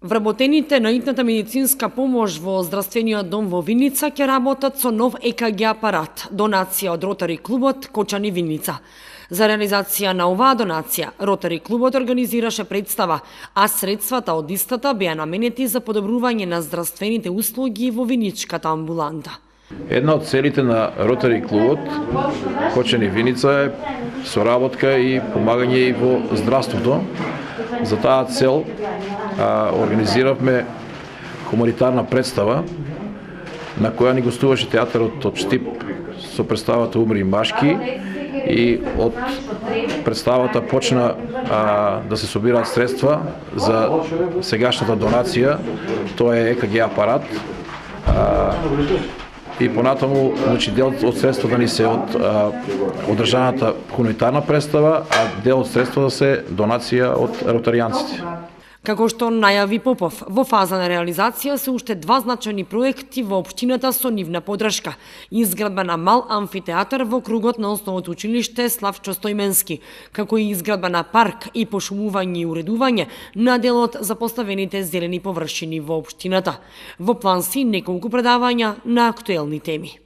Вработените на итната медицинска помош во здравствениот дом во Виница ќе работат со нов ЕКГ апарат, донација од Ротари клубот Кочани Виница. За реализација на оваа донација, Ротари клубот организираше представа, а средствата од истата беа наменети за подобрување на здравствените услуги во Виничката амбуланта. Една од целите на Ротари клубот Кочани Виница е соработка и помагање и во здравството. За таа цел организиравме хуманитарна представа на која ни гостуваше театарот од Штип со представата Умри Машки, и од представата почна да се собираат средства за сегашната донација, тоа е ЕКГ апарат. И понатаму, дел од средствата ни се од одржаната хуманитарна представа, а дел од средствата се донација од ротаријанците. Како што најави Попов, во фаза на реализација се уште два значајни проекти во општината со нивна подршка. Изградба на мал амфитеатар во кругот на основното училиште Славчо Стојменски, како и изградба на парк и пошумување и уредување на делот за поставените зелени површини во општината. Во план си неколку предавања на актуелни теми.